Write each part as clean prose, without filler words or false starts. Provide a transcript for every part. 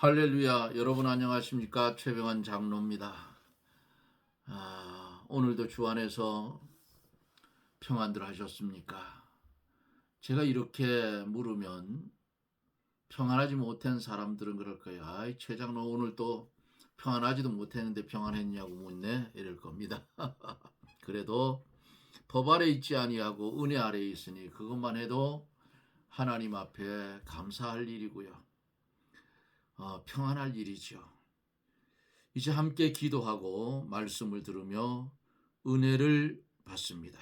할렐루야. 여러분 안녕하십니까? 최병환 장로입니다. 오늘도 주 안에서 평안들 하셨습니까? 제가 이렇게 물으면 평안하지 못한 사람들은 그럴 거예요. 아이, 최 장로 오늘 또 평안하지도 못했는데 평안했냐고 묻네, 이럴 겁니다. 그래도 법 아래 있지 아니하고 은혜 아래에 있으니 그것만 해도 하나님 앞에 감사할 일이고요. 평안할 일이죠. 이제 함께 기도하고 말씀을 들으며 은혜를 받습니다.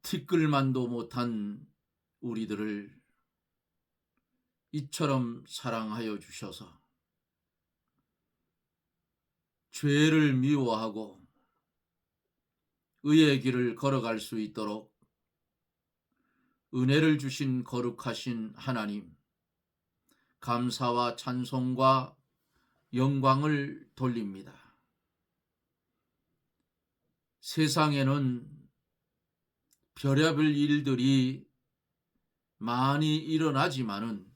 티끌만도 못한 우리들을 이처럼 사랑하여 주셔서 죄를 미워하고 의의 길을 걸어갈 수 있도록 은혜를 주신 거룩하신 하나님, 감사와 찬송과 영광을 돌립니다. 세상에는 별의별 일들이 많이 일어나지만은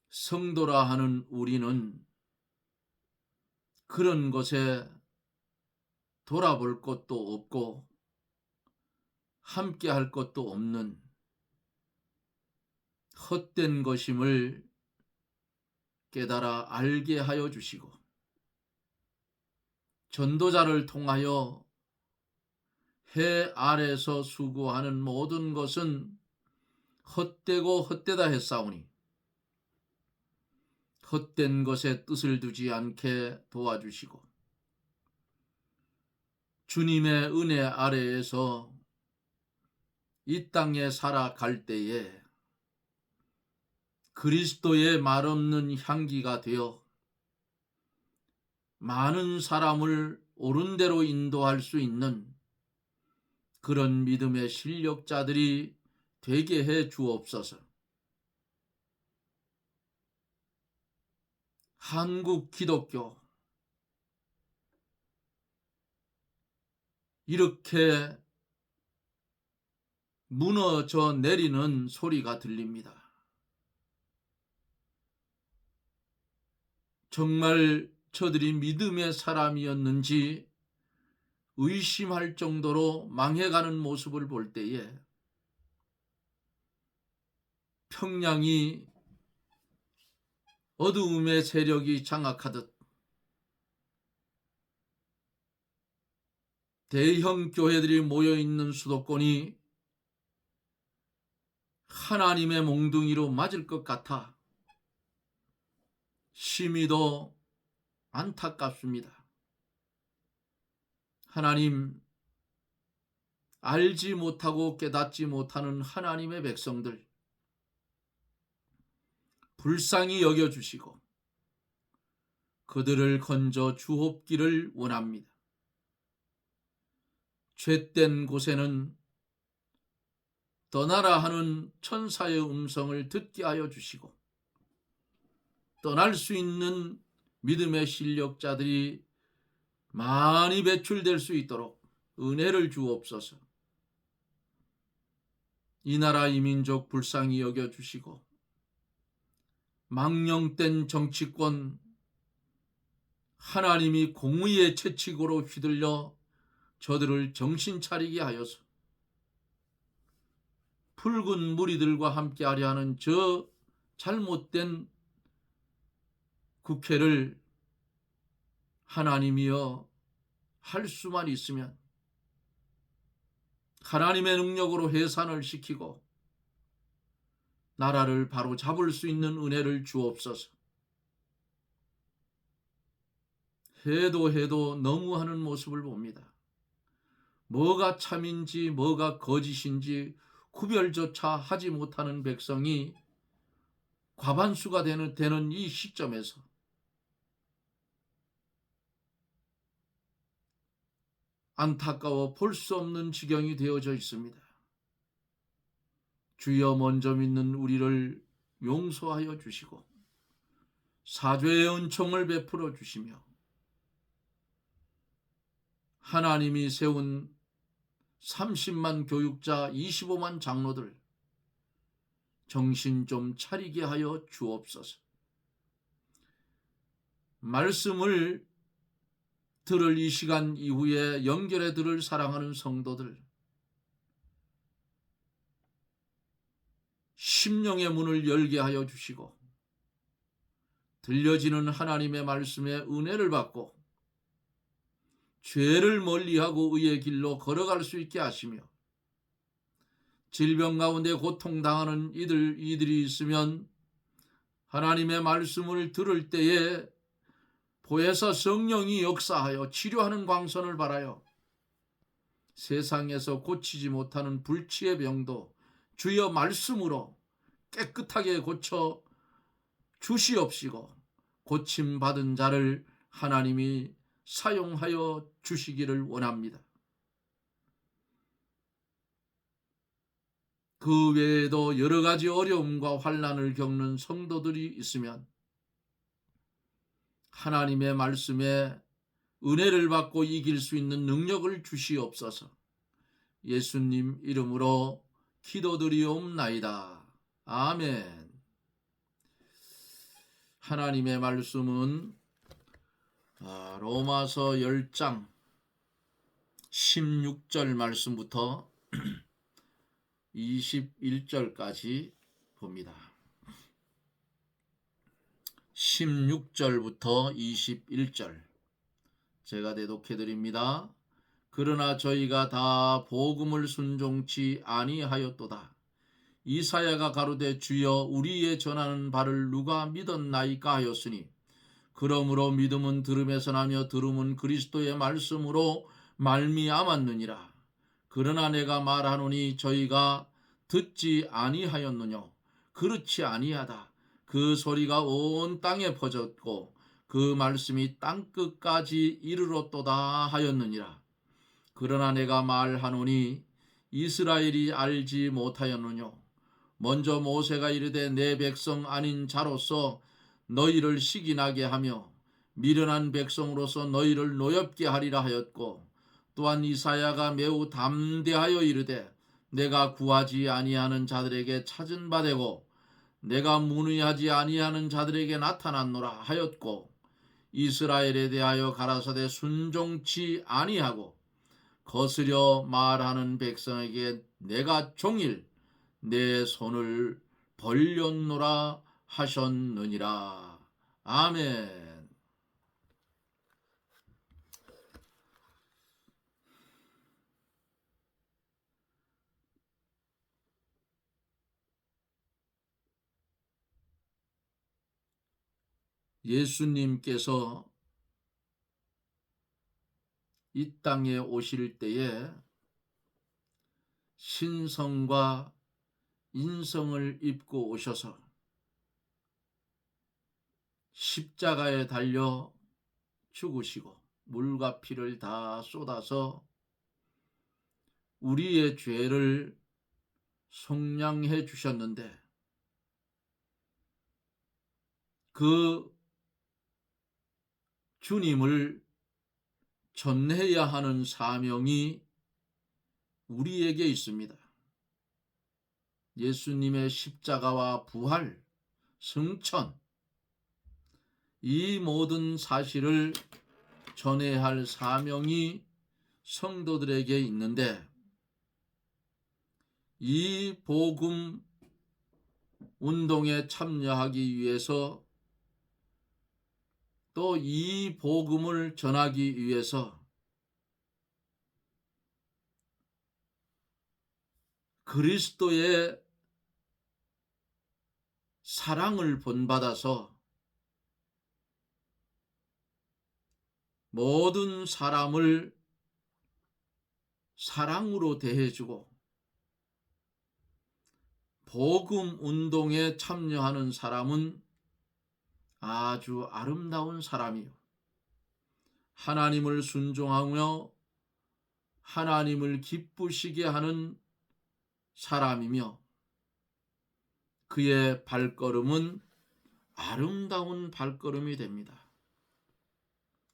성도라 하는 우리는 그런 것에 돌아볼 것도 없고 함께 할 것도 없는 헛된 것임을 깨달아 알게 하여 주시고 전도자를 통하여 해 아래서 수고하는 모든 것은 헛되고 헛되다 했사오니 헛된 것에 뜻을 두지 않게 도와주시고 주님의 은혜 아래에서 이 땅에 살아갈 때에 그리스도의 말없는 향기가 되어 많은 사람을 옳은 대로 인도할 수 있는 그런 믿음의 실력자들이 되게 해 주옵소서. 한국 기독교 이렇게 무너져 내리는 소리가 들립니다. 정말 저들이 믿음의 사람이었는지 의심할 정도로 망해가는 모습을 볼 때에 평양이 어두움의 세력이 장악하듯 대형 교회들이 모여있는 수도권이 하나님의 몽둥이로 맞을 것 같아 심히도 안타깝습니다. 하나님, 알지 못하고 깨닫지 못하는 하나님의 백성들 불쌍히 여겨주시고 그들을 건져 주옵기를 원합니다. 죄된 곳에는 떠나라 하는 천사의 음성을 듣게 하여 주시고 떠날 수 있는 믿음의 실력자들이 많이 배출될 수 있도록 은혜를 주옵소서. 이 나라 이 민족 불쌍히 여겨주시고 망령된 정치권 하나님이 공의의 채찍으로 휘둘려 저들을 정신 차리게 하여서 붉은 무리들과 함께하려 하는 저 잘못된 국회를 하나님이여 할 수만 있으면 하나님의 능력으로 해산을 시키고 나라를 바로 잡을 수 있는 은혜를 주옵소서. 해도 너무하는 모습을 봅니다. 뭐가 참인지 뭐가 거짓인지 구별조차 하지 못하는 백성이 과반수가 되는 이 시점에서 안타까워 볼 수 없는 지경이 되어져 있습니다. 주여 먼저 믿는 우리를 용서하여 주시고 사죄의 은총을 베풀어 주시며 하나님이 세운 30만 교육자, 25만 장로들 정신 좀 차리게 하여 주옵소서. 말씀을 들을 이 시간 이후에 연결해 들을 사랑하는 성도들, 심령의 문을 열게 하여 주시고 들려지는 하나님의 말씀에 은혜를 받고 죄를 멀리하고 의의 길로 걸어갈 수 있게 하시며, 질병 가운데 고통당하는 이들이 있으면 하나님의 말씀을 들을 때에 보혜사 성령이 역사하여 치료하는 광선을 바라여 세상에서 고치지 못하는 불치의 병도 주여 말씀으로 깨끗하게 고쳐 주시옵시고, 고침받은 자를 하나님이 사용하여 주시기를 원합니다. 그 외에도 여러 가지 어려움과 환난을 겪는 성도들이 있으면 하나님의 말씀에 은혜를 받고 이길 수 있는 능력을 주시옵소서. 예수님 이름으로 기도드리옵나이다. 아멘. 하나님의 말씀은 로마서 10장 16절 말씀부터 21절까지 봅니다. 16절부터 21절 제가 대독해 드립니다. 그러나 저희가 다 복음을 순종치 아니하였도다. 이사야가 가로되 주여 우리의 전하는 바를 누가 믿었나이까 하였으니, 그러므로 믿음은 들음에서 나며 들음은 그리스도의 말씀으로 말미암았느니라. 그러나 내가 말하노니 저희가 듣지 아니하였느뇨. 그렇지 아니하다. 그 소리가 온 땅에 퍼졌고 그 말씀이 땅끝까지 이르렀도다 하였느니라. 그러나 내가 말하노니 이스라엘이 알지 못하였느뇨. 먼저 모세가 이르되 내 백성 아닌 자로서 너희를 시기나게 하며 미련한 백성으로서 너희를 노엽게 하리라 하였고, 또한 이사야가 매우 담대하여 이르되 내가 구하지 아니하는 자들에게 찾은 바 되고 내가 문의하지 아니하는 자들에게 나타났노라 하였고, 이스라엘에 대하여 가라사대 순종치 아니하고 거스려 말하는 백성에게 내가 종일 내 손을 벌렸노라 하셨느니라. 아멘. 예수님께서 이 땅에 오실 때에 신성과 인성을 입고 오셔서 십자가에 달려 죽으시고 물과 피를 다 쏟아서 우리의 죄를 속량해 주셨는데, 그 주님을 전해야 하는 사명이 우리에게 있습니다. 예수님의 십자가와 부활, 승천, 이 모든 사실을 전해야 할 사명이 성도들에게 있는데, 이 복음 운동에 참여하기 위해서, 또 이 복음을 전하기 위해서 그리스도의 사랑을 본받아서 모든 사람을 사랑으로 대해주고 복음 운동에 참여하는 사람은 아주 아름다운 사람이요, 하나님을 순종하며 하나님을 기쁘시게 하는 사람이며, 그의 발걸음은 아름다운 발걸음이 됩니다.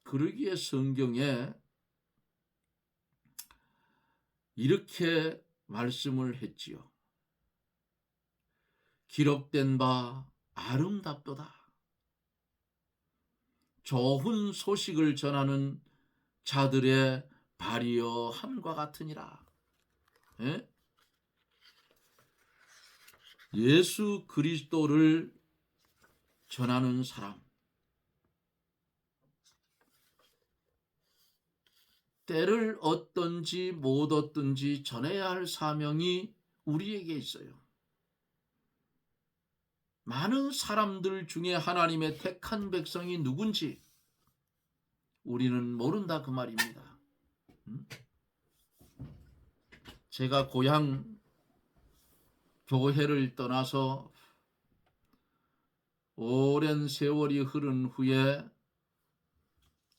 그러기에 성경에 이렇게 말씀을 했지요. 기록된 바 아름답도다. 좋은 소식을 전하는 자들의 발이여 함과 같으니라. 예? 예수 그리스도를 전하는 사람, 때를 얻든지 못 얻든지 전해야 할 사명이 우리에게 있어요. 많은 사람들 중에 하나님의 택한 백성이 누군지 우리는 모른다 그 말입니다. 제가 고향 교회를 떠나서 오랜 세월이 흐른 후에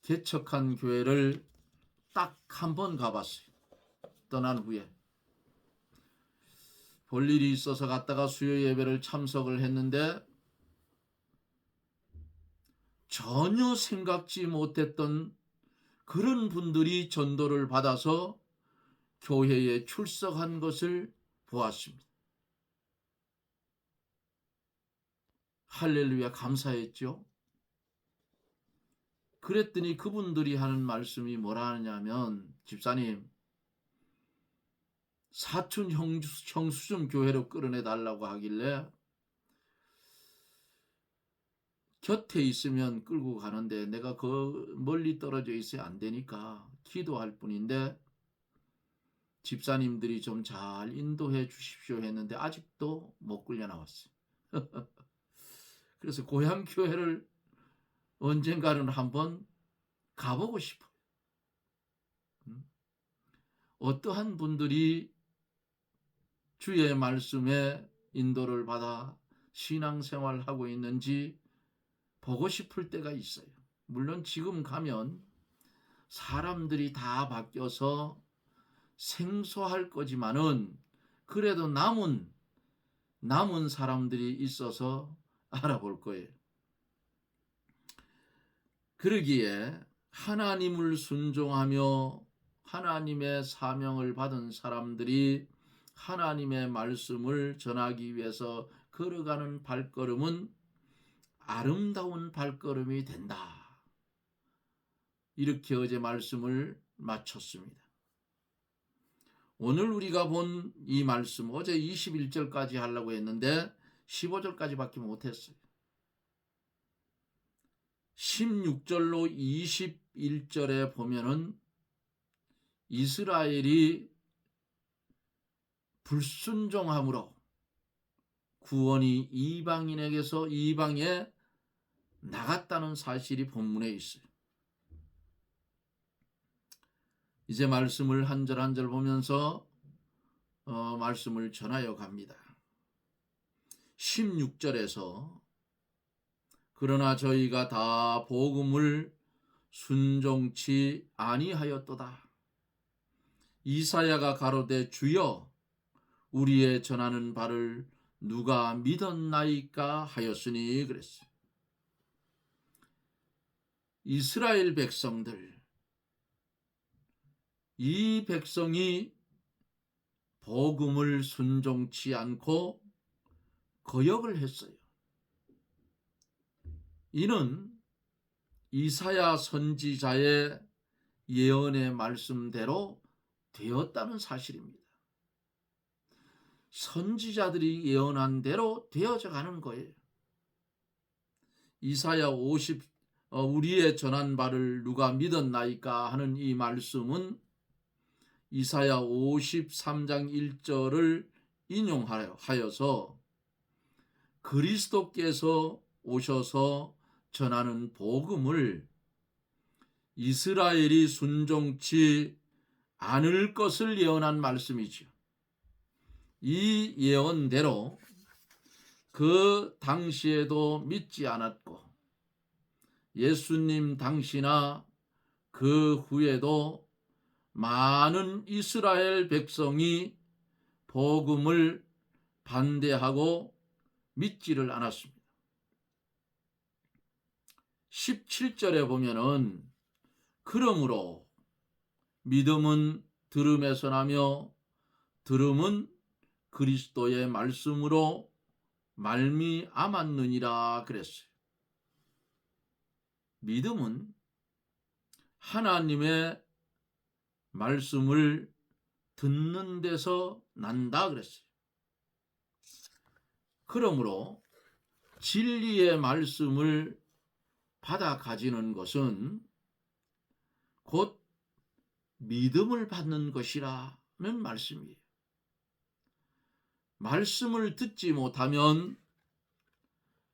개척한 교회를 딱 한 번 가봤어요. 떠난 후에. 볼 일이 있어서 갔다가 수요 예배를 참석을 했는데 전혀 생각지 못했던 그런 분들이 전도를 받아서 교회에 출석한 것을 보았습니다. 할렐루야, 감사했죠. 그랬더니 그분들이 하는 말씀이 뭐라 하냐면, 집사님, 사촌 형수 좀 교회로 끌어내달라고 하길래 곁에 있으면 끌고 가는데 내가 그 멀리 떨어져 있어야 안 되니까 기도할 뿐인데 집사님들이 좀 잘 인도해 주십시오 했는데 아직도 못 끌려 나왔어요. 그래서 고향 교회를 언젠가는 한번 가보고 싶어요. 어떠한 분들이 주의 말씀에 인도를 받아 신앙생활하고 있는지 보고 싶을 때가 있어요. 물론 지금 가면 사람들이 다 바뀌어서 생소할 거지만은 그래도 남은 사람들이 있어서 알아볼 거예요. 그러기에 하나님을 순종하며 하나님의 사명을 받은 사람들이 하나님의 말씀을 전하기 위해서 걸어가는 발걸음은 아름다운 발걸음이 된다. 이렇게 어제 말씀을 마쳤습니다. 오늘 우리가 본 이 말씀, 어제 21절까지 하려고 했는데 15절까지밖에 못했어요. 16절로 21절에 보면은 이스라엘이 불순종함으로 구원이 이방인에게서 이방에 나갔다는 사실이 본문에 있어요. 이제 말씀을 한 절 한 절 보면서 말씀을 전하여 갑니다. 16절에서 그러나 저희가 다 복음을 순종치 아니하였도다. 이사야가 가로되 주여 우리의 전하는 바를 누가 믿었나이까 하였으니 그랬어요. 이스라엘 백성들, 이 백성이 복음을 순종치 않고 거역을 했어요. 이는 이사야 선지자의 예언의 말씀대로 되었다는 사실입니다. 선지자들이 예언한 대로 되어져 가는 거예요. 이사야 50 우리의 전한 바를 누가 믿었나이까 하는 이 말씀은 이사야 53장 1절을 인용하여서 그리스도께서 오셔서 전하는 복음을 이스라엘이 순종치 않을 것을 예언한 말씀이죠. 이 예언대로 그 당시에도 믿지 않았고 예수님 당시나 그 후에도 많은 이스라엘 백성이 복음을 반대하고 믿지를 않았습니다. 17절에 보면은 그러므로 믿음은 들음에서 나며 들음은 그리스도의 말씀으로 말미암았느니라 그랬어요. 믿음은 하나님의 말씀을 듣는 데서 난다 그랬어요. 그러므로 진리의 말씀을 받아 가지는 것은 곧 믿음을 받는 것이라는 말씀이에요. 말씀을 듣지 못하면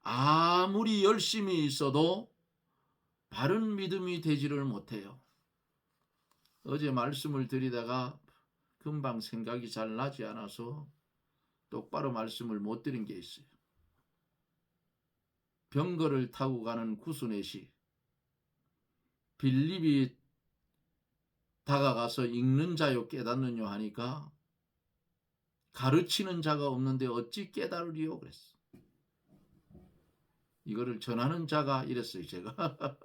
아무리 열심히 있어도 바른 믿음이 되지를 못해요. 어제 말씀을 드리다가 금방 생각이 잘 나지 않아서 똑바로 말씀을 못 드린 게 있어요. 병거를 타고 가는 구스넷이 빌립이 다가가서 읽는 자요 깨닫느냐 하니까 가르치는 자가 없는데 어찌 깨달으리요 그랬어. 이거를 전하는 자가 이랬어요. 제가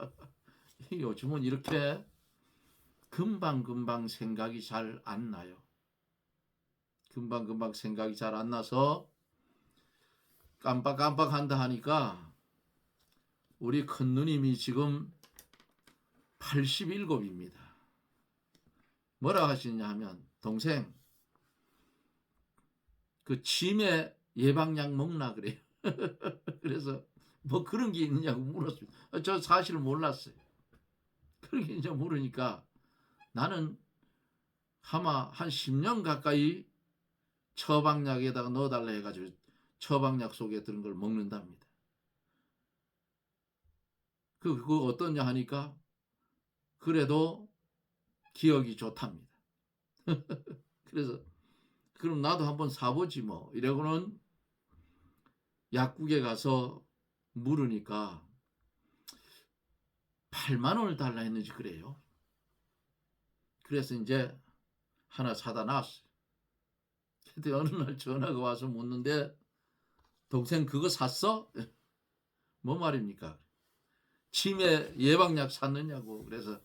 요즘은 이렇게 금방금방 생각이 잘 안 나요. 금방금방 생각이 잘 안 나서 깜빡깜빡한다 하니까 우리 큰누님이 지금 87입니다. 뭐라 하시냐 하면 동생 그 치매 예방약 먹나 그래요. 그래서 뭐 그런 게 있느냐고 물었어요. 저 사실 몰랐어요. 그런 게 이제 모르니까 나는 아마 한 10년 가까이 처방약에다가 넣어달라 해가지고 처방약 속에 들은 걸 먹는답니다. 그거 어떠냐 하니까 그래도 기억이 좋답니다. 그래서 그럼 나도 한번 사보지 뭐 이러고는 약국에 가서 물으니까 8만 원을 달라 했는지 그래요. 그래서 이제 하나 사다 놨어요. 근데 어느 날 전화가 와서 묻는데 동생 그거 샀어? 뭐 말입니까? 치매 예방약 샀느냐고. 그래서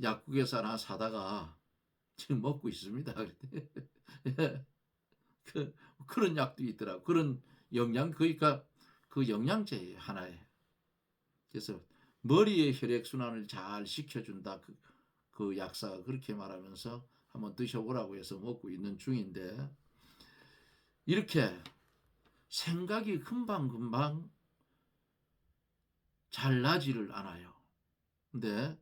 약국에서 하나 사다가 지금 먹고 있습니다. 그런 약도 있더라고. 그런 영양, 그러니까 그 영양제 하나에. 그래서 머리의 혈액순환을 잘 시켜준다. 그 약사가 그렇게 말하면서 한번 드셔보라고 해서 먹고 있는 중인데, 이렇게 생각이 금방금방 잘 나지를 않아요. 근데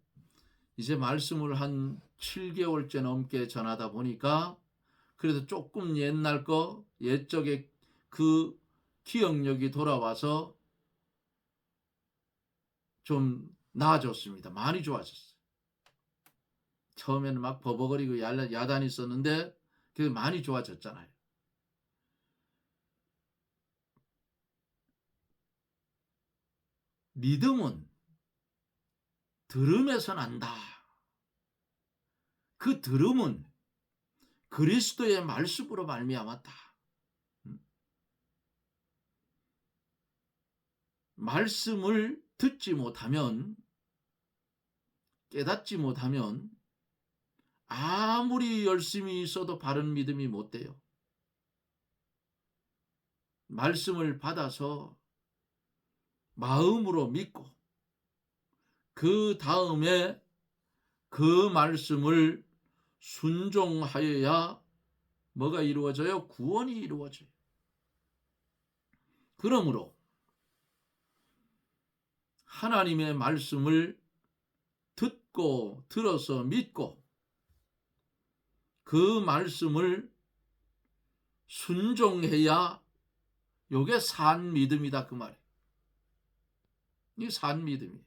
이제 말씀을 한 7개월째 넘게 전하다 보니까 그래도 조금 옛날 거 옛적의 그 기억력이 돌아와서 좀 나아졌습니다. 많이 좋아졌어요. 처음에는 막 버벅거리고 야단이 있었는데 그게 많이 좋아졌잖아요. 믿음은 들음에서 난다. 그 들음은 그리스도의 말씀으로 말미암았다. 말씀을 듣지 못하면, 깨닫지 못하면 아무리 열심히 있어도 바른 믿음이 못 돼요. 말씀을 받아서 마음으로 믿고 그 다음에 그 말씀을 순종하여야 뭐가 이루어져요? 구원이 이루어져요. 그러므로 하나님의 말씀을 듣고 들어서 믿고 그 말씀을 순종해야 요게 산 믿음이다 그 말이에요. 이게 산 믿음이에요.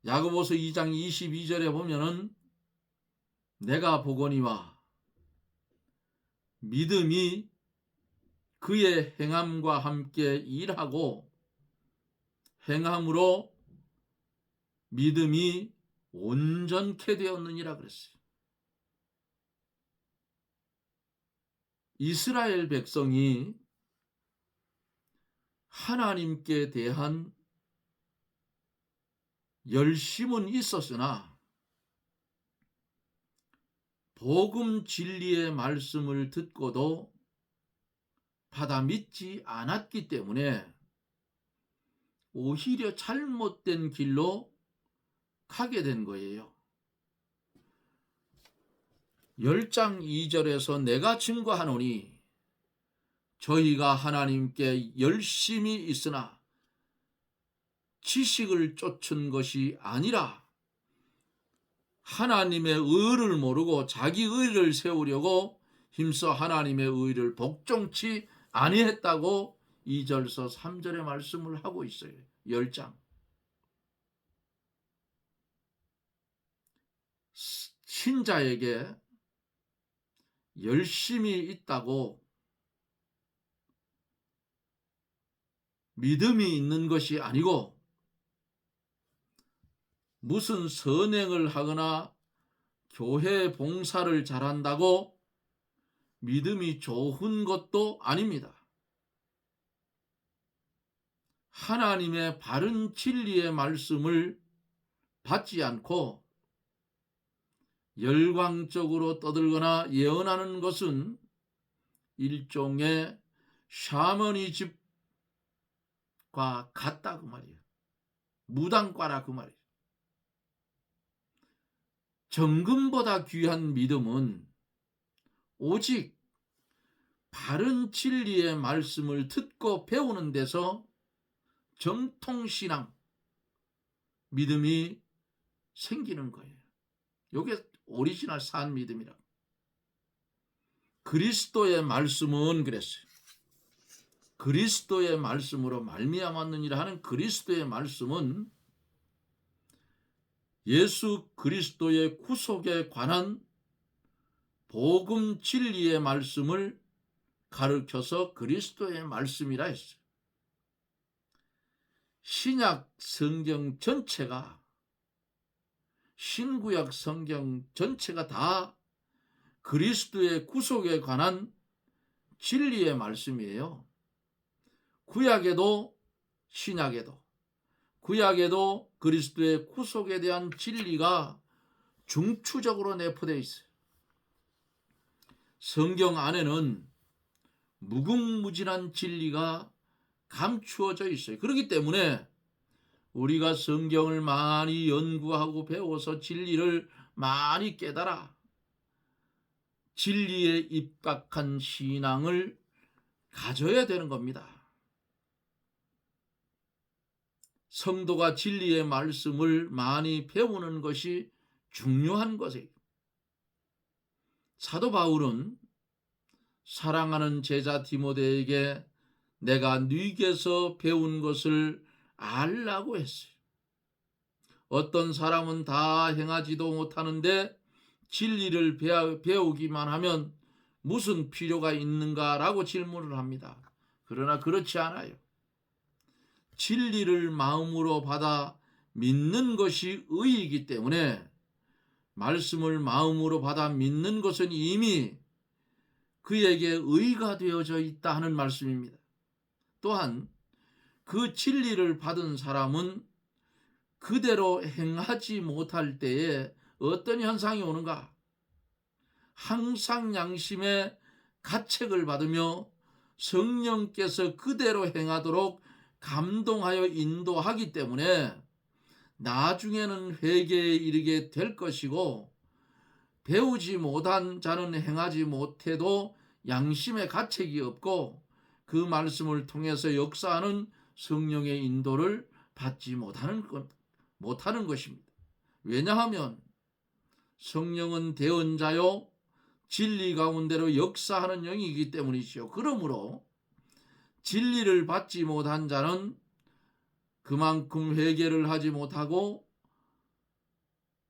야고보서 2장 22절에 보면은 내가 보거니와 믿음이 그의 행함과 함께 일하고 행함으로 믿음이 온전케 되었느니라 그랬어요. 이스라엘 백성이 하나님께 대한 열심은 있었으나 복음 진리의 말씀을 듣고도 받아 믿지 않았기 때문에 오히려 잘못된 길로 가게 된 거예요. 10장 2절에서 내가 증거하노니 저희가 하나님께 열심히 있으나 지식을 쫓은 것이 아니라 하나님의 의를 모르고 자기 의를 세우려고 힘써 하나님의 의를 복종치 아니했다고 2절에서 3절의 말씀을 하고 있어요. 10장. 신자에게 열심히 있다고 믿음이 있는 것이 아니고 무슨 선행을 하거나 교회 봉사를 잘한다고 믿음이 좋은 것도 아닙니다. 하나님의 바른 진리의 말씀을 받지 않고 열광적으로 떠들거나 예언하는 것은 일종의 샤머니즘과 같다 그 말이에요. 무당과라 그 말이에요. 정금보다 귀한 믿음은 오직 바른 진리의 말씀을 듣고 배우는 데서 정통신앙, 믿음이 생기는 거예요. 이게 오리지널 산 믿음이라고. 그리스도의 말씀은 그랬어요. 그리스도의 말씀으로 말미암았느니라 하는 그리스도의 말씀은 예수 그리스도의 구속에 관한 복음 진리의 말씀을 가르쳐서 그리스도의 말씀이라 했어요. 신약 성경 전체가, 신구약 성경 전체가 다 그리스도의 구속에 관한 진리의 말씀이에요. 구약에도 신약에도, 구약에도 그리스도의 구속에 대한 진리가 중추적으로 내포되어 있어요. 성경 안에는 무궁무진한 진리가 감추어져 있어요. 그렇기 때문에 우리가 성경을 많이 연구하고 배워서 진리를 많이 깨달아 진리에 입각한 신앙을 가져야 되는 겁니다. 성도가 진리의 말씀을 많이 배우는 것이 중요한 것이에요. 사도 바울은 사랑하는 제자 디모데에게 내가 네게서 배운 것을 알라고 했어요. 어떤 사람은 다 행하지도 못하는데 진리를 배우기만 하면 무슨 필요가 있는가라고 질문을 합니다. 그러나 그렇지 않아요. 진리를 마음으로 받아 믿는 것이 의이기 때문에 말씀을 마음으로 받아 믿는 것은 이미 그에게 의가 되어져 있다 하는 말씀입니다. 또한 그 진리를 받은 사람은 그대로 행하지 못할 때에 어떤 현상이 오는가? 항상 양심의 가책을 받으며 성령께서 그대로 행하도록 감동하여 인도하기 때문에 나중에는 회개에 이르게 될 것이고, 배우지 못한 자는 행하지 못해도 양심의 가책이 없고 그 말씀을 통해서 역사하는 성령의 인도를 받지 못하는 것입니다. 왜냐하면 성령은 대언자요 진리 가운데로 역사하는 영이기 때문이지요. 그러므로 진리를 받지 못한 자는 그만큼 회개를 하지 못하고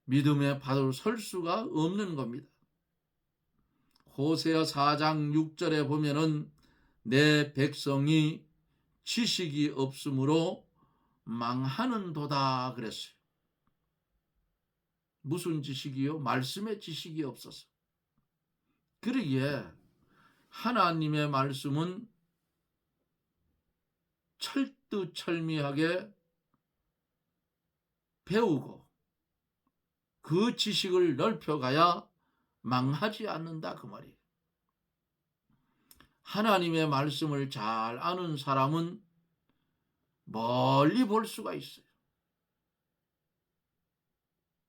믿음의 바로 설 수가 없는 겁니다. 호세아 4장 6절에 보면은 내 백성이 지식이 없으므로 망하는도다 그랬어요. 무슨 지식이요? 말씀의 지식이 없어서. 그러기에 하나님의 말씀은 철두철미하게 배우고 그 지식을 넓혀가야 망하지 않는다 그 말이에요. 하나님의 말씀을 잘 아는 사람은 멀리 볼 수가 있어요.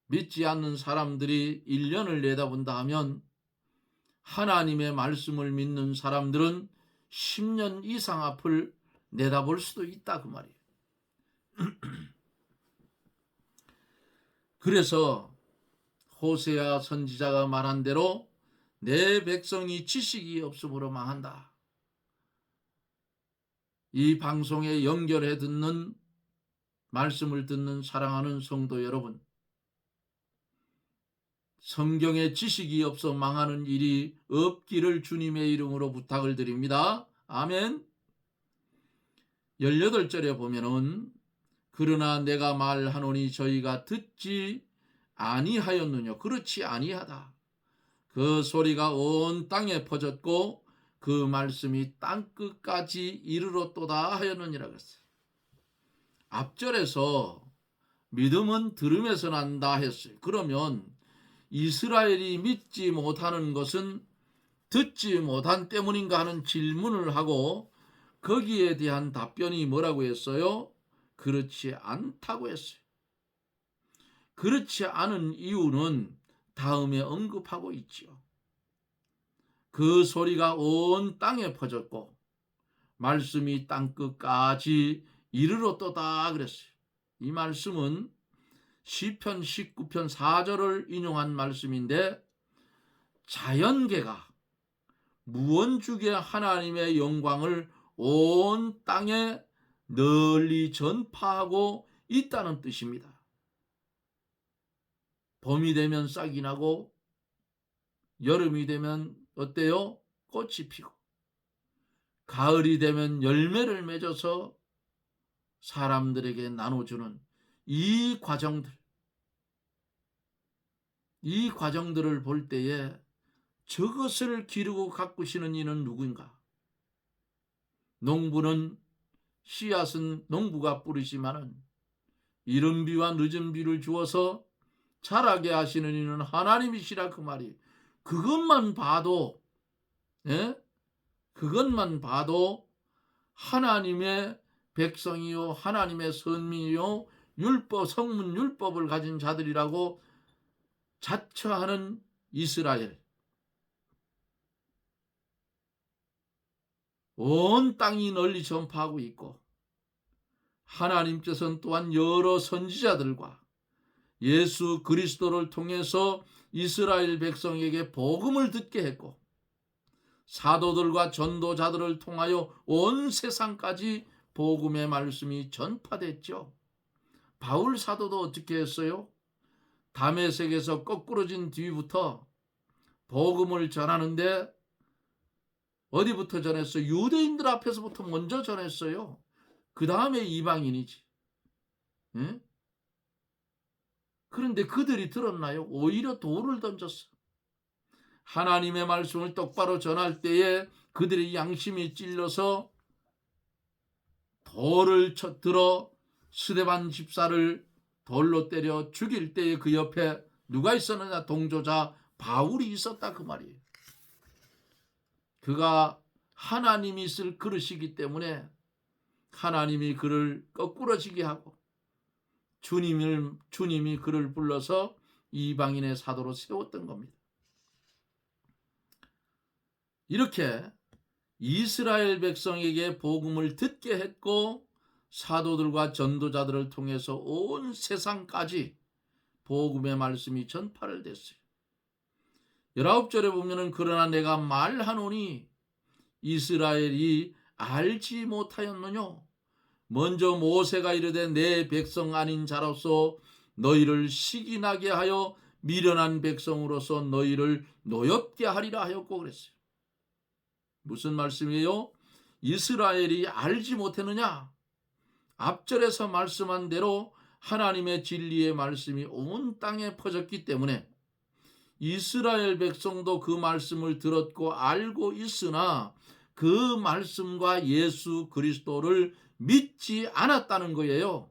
믿지 않는 사람들이 1년을 내다본다 하면 하나님의 말씀을 믿는 사람들은 10년 이상 앞을 내다볼 수도 있다 그 말이에요. 그래서 호세아 선지자가 말한 대로 내 백성이 지식이 없으므로 망한다. 이 방송에 연결해 듣는 말씀을 듣는 사랑하는 성도 여러분, 성경에 지식이 없어 망하는 일이 없기를 주님의 이름으로 부탁을 드립니다. 아멘. 18절에 보면은 그러나 내가 말하노니 저희가 듣지 아니하였느냐. 그렇지 아니하다. 그 소리가 온 땅에 퍼졌고 그 말씀이 땅끝까지 이르렀도다 하였느니라 그랬어요. 앞절에서 믿음은 들음에서 난다 했어요. 그러면 이스라엘이 믿지 못하는 것은 듣지 못한 때문인가 하는 질문을 하고 거기에 대한 답변이 뭐라고 했어요? 그렇지 않다고 했어요. 그렇지 않은 이유는 다음에 언급하고 있지요. 그 소리가 온 땅에 퍼졌고 말씀이 땅끝까지 이르렀도다 그랬어요. 이 말씀은 시편 19편 4절을 인용한 말씀인데 자연계가 무언주계 하나님의 영광을 온 땅에 널리 전파하고 있다는 뜻입니다. 봄이 되면 싹이 나고 여름이 되면 어때요? 꽃이 피고 가을이 되면 열매를 맺어서 사람들에게 나눠주는 이 과정들을 볼 때에 저것을 기르고 가꾸시는 이는 누구인가? 농부는 씨앗은 농부가 뿌리지만은 이른 비와 늦은 비를 주어서 자라게 하시는 이는 하나님이시라 그 말이. 그것만 봐도 그것만 봐도 하나님의 백성이요 하나님의 선민이요 성문 율법을 가진 자들이라고 자처하는 이스라엘, 온 땅이 널리 전파하고 있고 하나님께서는 또한 여러 선지자들과 예수 그리스도를 통해서 이스라엘 백성에게 복음을 듣게 했고 사도들과 전도자들을 통하여 온 세상까지 복음의 말씀이 전파됐죠. 바울 사도도 어떻게 했어요? 다메섹에서 거꾸로진 뒤부터 복음을 전하는데 어디부터 전했어요? 유대인들 앞에서부터 먼저 전했어요. 그 다음에 이방인이지. 응? 그런데 그들이 들었나요? 오히려 돌을 던졌어. 하나님의 말씀을 똑바로 전할 때에 그들의 양심이 찔러서 돌을 들어 스데반 집사를 돌로 때려 죽일 때에 그 옆에 누가 있었느냐? 동조자 바울이 있었다 그 말이에요. 그가 하나님이 쓸 그릇이기 때문에 하나님이 그를 거꾸러지게 하고 주님이 그를 불러서 이방인의 사도로 세웠던 겁니다. 이렇게 이스라엘 백성에게 복음을 듣게 했고 사도들과 전도자들을 통해서 온 세상까지 복음의 말씀이 전파를 됐어요. 19절에 보면은 그러나 내가 말하노니 이스라엘이 알지 못하였느뇨. 먼저 모세가 이르되 내 백성 아닌 자로서 너희를 시기나게 하여 미련한 백성으로서 너희를 노엽게 하리라 하였고 그랬어요. 무슨 말씀이에요? 이스라엘이 알지 못했느냐? 앞절에서 말씀한 대로 하나님의 진리의 말씀이 온 땅에 퍼졌기 때문에 이스라엘 백성도 그 말씀을 들었고 알고 있으나 그 말씀과 예수 그리스도를 믿지 않았다는 거예요.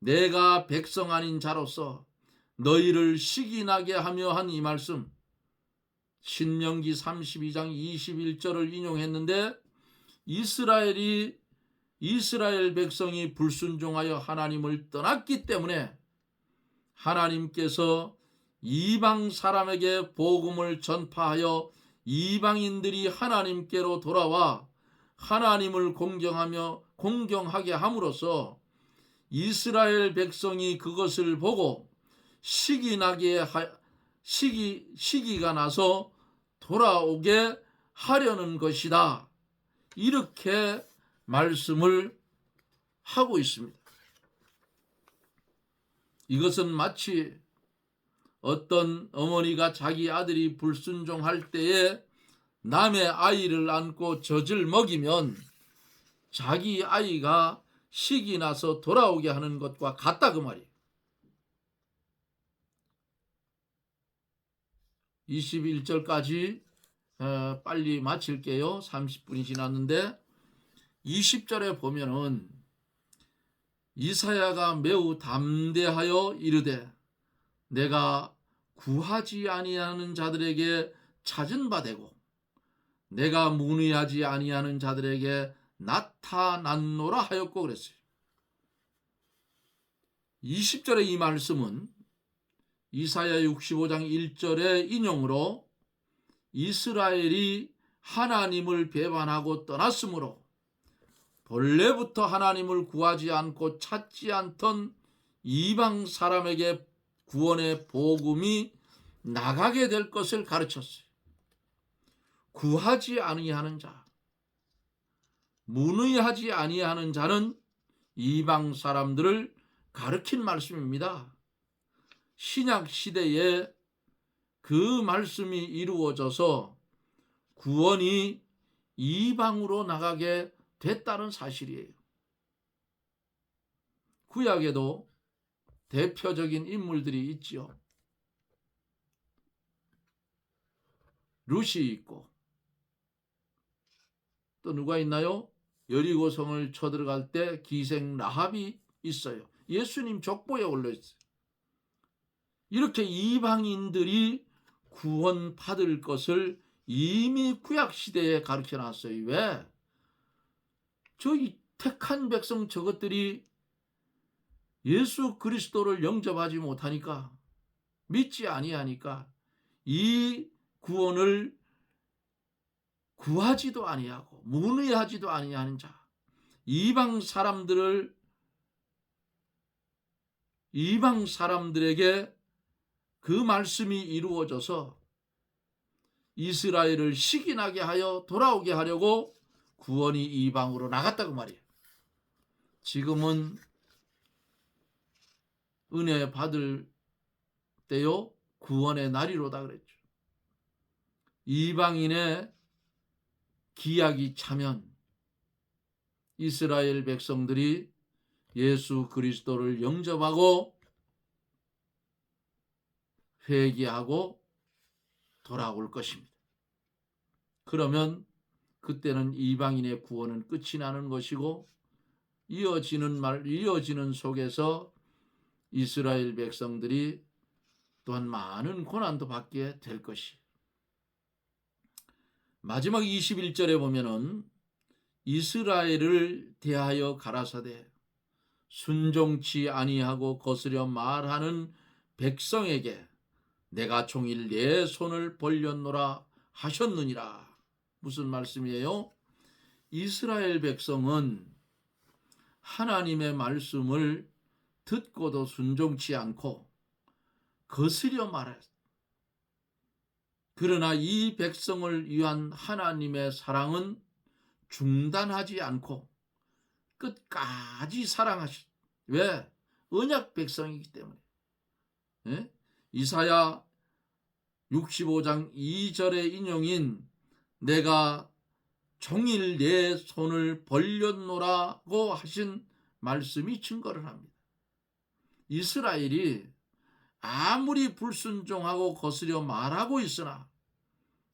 내가 백성 아닌 자로서 너희를 시기나게 하며 한 이 말씀, 신명기 32장 21절을 인용했는데 이스라엘 백성이 불순종하여 하나님을 떠났기 때문에 하나님께서 이방 사람에게 복음을 전파하여 이방인들이 하나님께로 돌아와 하나님을 공경하게 함으로써 이스라엘 백성이 그것을 보고 시기가 나서 돌아오게 하려는 것이다. 이렇게 말씀을 하고 있습니다. 이것은 마치 어떤 어머니가 자기 아들이 불순종할 때에 남의 아이를 안고 젖을 먹이면 자기 아이가 식이 나서 돌아오게 하는 것과 같다 그 말이에요. 21절까지 빨리 마칠게요. 30분이 지났는데 20절에 보면은 이사야가 매우 담대하여 이르되 내가 구하지 아니하는 자들에게 찾은 바 되고 내가 문의하지 아니하는 자들에게 나타났노라 하였고 그랬어요. 20절의 이 말씀은 이사야 65장 1절의 인용으로 이스라엘이 하나님을 배반하고 떠났으므로 본래부터 하나님을 구하지 않고 찾지 않던 이방 사람에게 구원의 복음이 나가게 될 것을 가르쳤어요. 구하지 아니하는 자, 문의하지 아니하는 자는 이방 사람들을 가르친 말씀입니다. 신약 시대에 그 말씀이 이루어져서 구원이 이방으로 나가게 됐다는 사실이에요. 구약에도 대표적인 인물들이 있지요. 룻이 있고 또 누가 있나요? 여리고성을 쳐들어갈 때 기생 라합이 있어요. 예수님 족보에 올려있어요. 이렇게 이방인들이 구원받을 것을 이미 구약시대에 가르쳐놨어요. 왜? 이 택한 백성 저것들이 예수 그리스도를 영접하지 못하니까, 믿지 아니하니까 이 구원을 구하지도 아니하고 문의하지도 아니하는 자, 이방 사람들에게 그 말씀이 이루어져서 이스라엘을 시기나게 하여 돌아오게 하려고 구원이 이방으로 나갔다고 말이에요. 지금은 은혜 받을 때요 구원의 날이로다 그랬죠. 이방인의 기약이 차면 이스라엘 백성들이 예수 그리스도를 영접하고 회개하고 돌아올 것입니다. 그러면 그때는 이방인의 구원은 끝이 나는 것이고 이어지는 속에서 이스라엘 백성들이 또한 많은 고난도 받게 될 것이. 마지막 21절에 보면은 이스라엘을 대하여 가라사대 순종치 아니하고 거스려 말하는 백성에게 내가 종일 내 손을 벌렸노라 하셨느니라. 무슨 말씀이에요? 이스라엘 백성은 하나님의 말씀을 듣고도 순종치 않고 거스려 말했다. 그러나 이 백성을 위한 하나님의 사랑은 중단하지 않고 끝까지 사랑하시. 왜? 언약 백성이기 때문에. 예? 이사야 65장 2절의 인용인 내가 종일 내 손을 벌렸노라고 하신 말씀이 증거를 합니다. 이스라엘이 아무리 불순종하고 거스려 말하고 있으나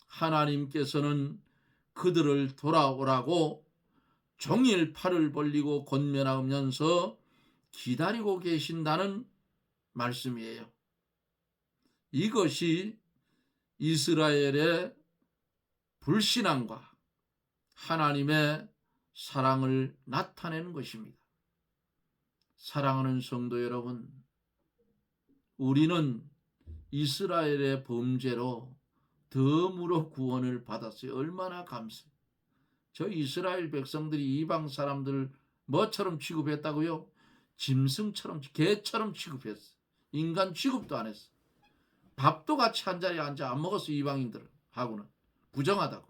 하나님께서는 그들을 돌아오라고 종일 팔을 벌리고 권면하면서 기다리고 계신다는 말씀이에요. 이것이 이스라엘의 불신앙과 하나님의 사랑을 나타내는 것입니다. 사랑하는 성도 여러분, 우리는 이스라엘의 범죄로 덤으로 구원을 받았어요. 얼마나 감사해요. 저 이스라엘 백성들이 이방 사람들을 뭐처럼 취급했다고요? 짐승처럼, 개처럼 취급했어. 인간 취급도 안 했어. 밥도 같이 한 자리에 앉아 안 먹었어. 이방인들하고는 부정하다고.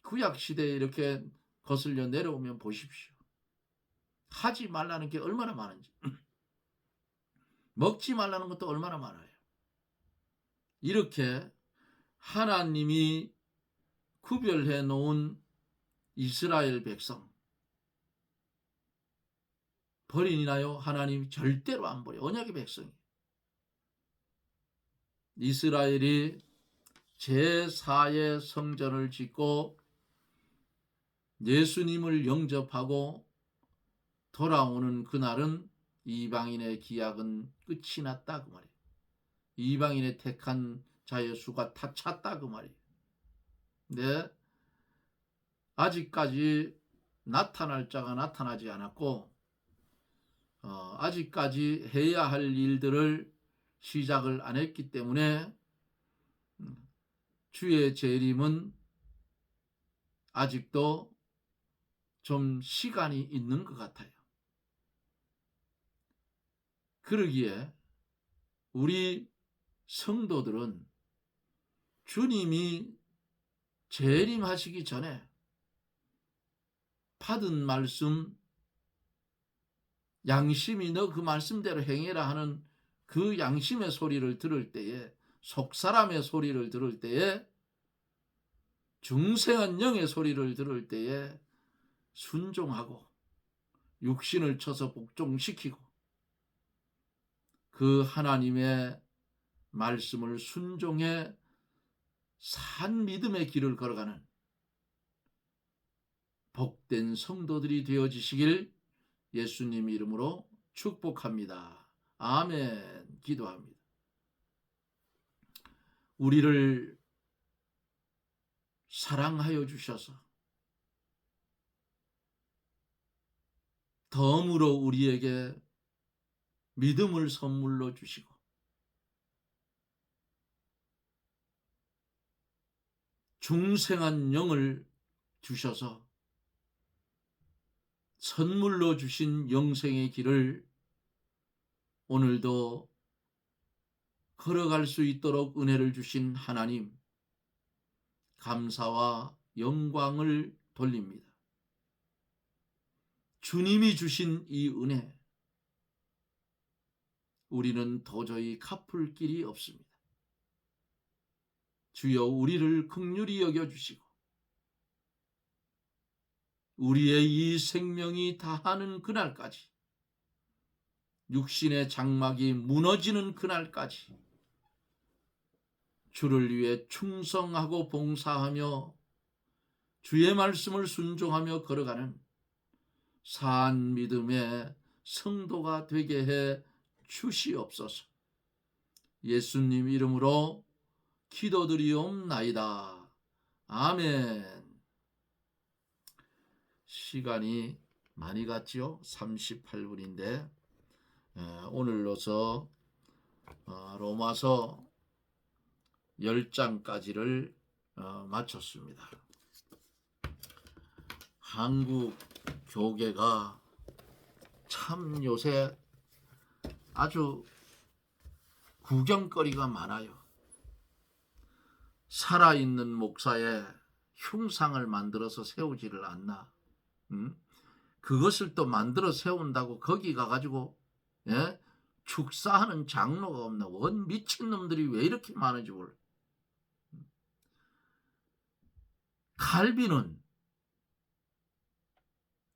구약 시대에 이렇게 거슬려 내려오면 보십시오. 하지 말라는 게 얼마나 많은지, 먹지 말라는 것도 얼마나 많아요. 이렇게 하나님이 구별해 놓은 이스라엘 백성 버리나요? 하나님 절대로 안 버려. 언약의 백성이. 이스라엘이 제4의 성전을 짓고 예수님을 영접하고 돌아오는 그날은 이방인의 기약은 끝이 났다 그 말이에요. 이방인의 택한 자의 수가 다 찼다 그 말이에요. 근데 아직까지 나타날 자가 나타나지 않았고 아직까지 해야 할 일들을 시작을 안 했기 때문에 주의 재림은 아직도 좀 시간이 있는 것 같아요. 그러기에 우리 성도들은 주님이 재림하시기 전에 받은 말씀, 양심이 너 그 말씀대로 행해라 하는 그 양심의 소리를 들을 때에, 속사람의 소리를 들을 때에, 중생한 영의 소리를 들을 때에 순종하고 육신을 쳐서 복종시키고 그 하나님의 말씀을 순종해 산 믿음의 길을 걸어가는 복된 성도들이 되어지시길 예수님 이름으로 축복합니다. 아멘. 기도합니다. 우리를 사랑하여 주셔서 덤으로 우리에게 믿음을 선물로 주시고 중생한 영을 주셔서 선물로 주신 영생의 길을 오늘도 걸어갈 수 있도록 은혜를 주신 하나님, 감사와 영광을 돌립니다. 주님이 주신 이 은혜, 우리는 도저히 갚을 길이 없습니다. 주여 우리를 긍휼히 여겨주시고 우리의 이 생명이 다하는 그날까지, 육신의 장막이 무너지는 그날까지 주를 위해 충성하고 봉사하며 주의 말씀을 순종하며 걸어가는 산 믿음의 성도가 되게 해 주시옵소서. 예수님 이름으로 기도드리옵나이다. 아멘. 시간이 많이 갔죠? 38분인데 오늘로서 로마서 10장까지를 마쳤습니다. 한국 교계가 참 요새 아주 구경거리가 많아요. 살아있는 목사의 흉상을 만들어서 세우지를 않나. 그것을 또 만들어 세운다고 거기 가가지고 축사하는 장로가 없나. 원 미친놈들이 왜 이렇게 많은지 몰라. 칼빈은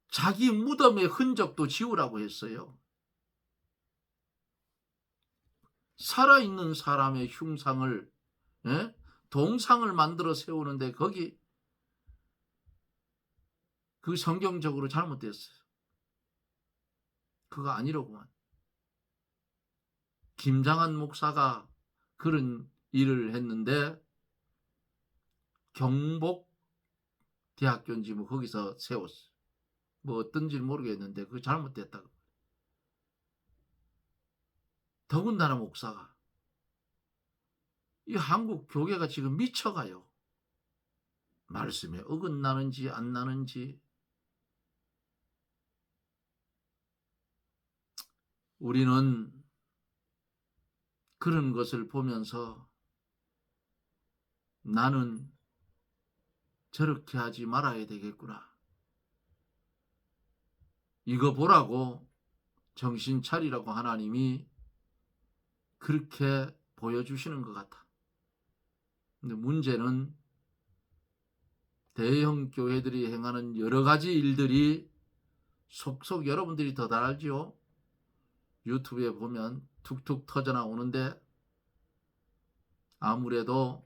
자기 무덤의 흔적도 지우라고 했어요. 살아있는 사람의 흉상을, 동상을 만들어 세우는데 거기 그 성경적으로 잘못됐어요. 그거 아니로구만. 김장한 목사가 그런 일을 했는데 경복 대학교인지 뭐 거기서 세웠어. 뭐 어떤지 모르겠는데 그거 잘못됐다고. 더군다나 목사가 이 한국 교계가 지금 미쳐가요. 말씀에 어긋나는지 안 나는지. 우리는 그런 것을 보면서 나는 저렇게 하지 말아야 되겠구나. 이거 보라고 정신 차리라고 하나님이 그렇게 보여주시는 것 같아. 근데 문제는 대형 교회들이 행하는 여러 가지 일들이 속속 여러분들이 더 잘 알지요. 유튜브에 보면 툭툭 터져 나오는데 아무래도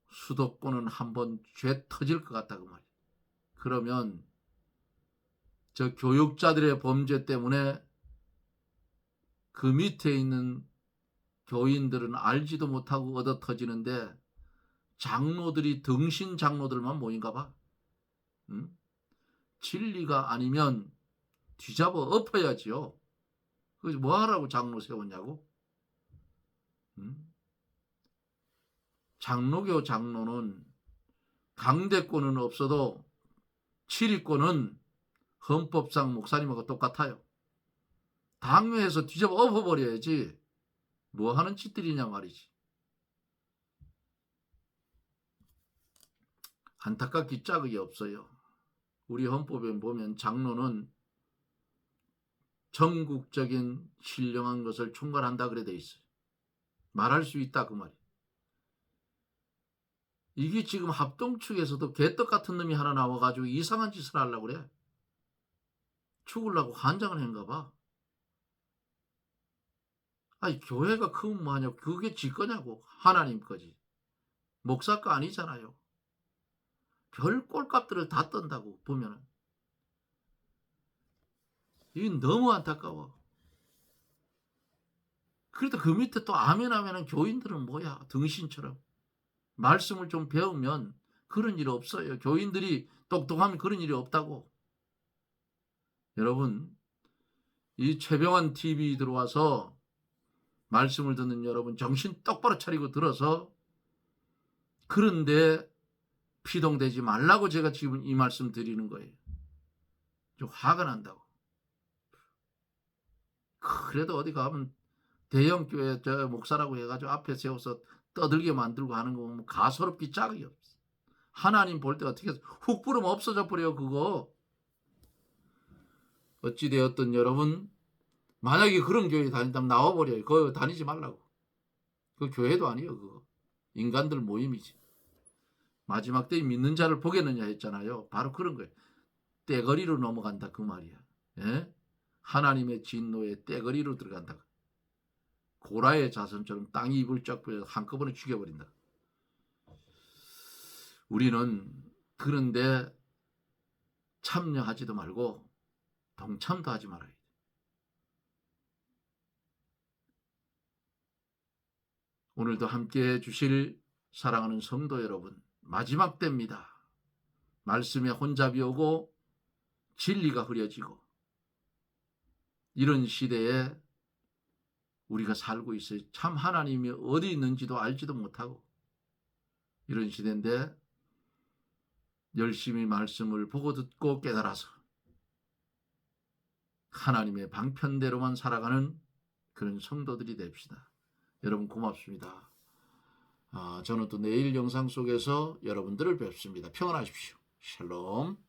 수도권은 한번 죄 터질 것 같다 그 말이야. 그러면 저 교육자들의 범죄 때문에 그 밑에 있는 교인들은 알지도 못하고 얻어 터지는데 장로들이 등신 장로들만 모인가 봐. 응? 진리가 아니면 뒤잡아 엎어야지요. 그래서 뭐하라고 장로 세웠냐고? 응? 장로교 장로는 강대권은 없어도 치리권은 헌법상 목사님하고 똑같아요. 당회에서 뒤집어 엎어버려야지 뭐 하는 짓들이냐 말이지. 안타깝기 짝이 없어요. 우리 헌법에 보면 장로는 전국적인 신령한 것을 총괄한다 그래 돼 있어요. 말할 수 있다 그 말이에요. 이게 지금 합동 측에서도 개떡 같은 놈이 하나 나와가지고 이상한 짓을 하려고 그래. 죽으려고 환장을 한가 봐. 아니 교회가 크면 뭐하냐. 그게 지 거냐고. 하나님 거지. 목사 거 아니잖아요. 별 꼴값들을 다 떤다고 보면은. 이게 너무 안타까워. 그래도 그 밑에 또 아멘 하면은 교인들은 뭐야. 등신처럼. 말씀을 좀 배우면 그런 일 없어요. 교인들이 똑똑하면 그런 일이 없다고. 여러분, 이 최병환 TV 들어와서 말씀을 듣는 여러분 정신 똑바로 차리고 들어서 그런데 피동되지 말라고 제가 지금 이 말씀 드리는 거예요. 좀 화가 난다고. 그래도 어디 가면 대형 교회 저 목사라고 해가지고 앞에 세워서 떠들게 만들고 하는 거 보면 가소롭기 짝이 없어. 하나님 볼 때 어떻게 훅 부르면 없어져 버려 그거. 어찌되었든 여러분 만약에 그런 교회 다닌다면 나와버려요. 그거 다니지 말라고. 그 교회도 아니에요 그거. 인간들 모임이지. 마지막 때에 믿는 자를 보겠느냐 했잖아요. 바로 그런 거예요. 떼거리로 넘어간다 그 말이야. 예? 하나님의 진노에 떼거리로 들어간다. 고라의 자손처럼 땅이 입을 쫙 벌려 한꺼번에 죽여버린다. 우리는 그런데 참여하지도 말고 동참도 하지 말아야 돼. 오늘도 함께해 주실 사랑하는 성도 여러분, 마지막 때입니다. 말씀에 혼잡이 오고 진리가 흐려지고 이런 시대에 우리가 살고 있어요. 참 하나님이 어디 있는지도 알지도 못하고 이런 시대인데 열심히 말씀을 보고 듣고 깨달아서 하나님의 방편대로만 살아가는 그런 성도들이 됩시다. 여러분 고맙습니다. 저는 또 내일 영상 속에서 여러분들을 뵙습니다. 평안하십시오. 샬롬.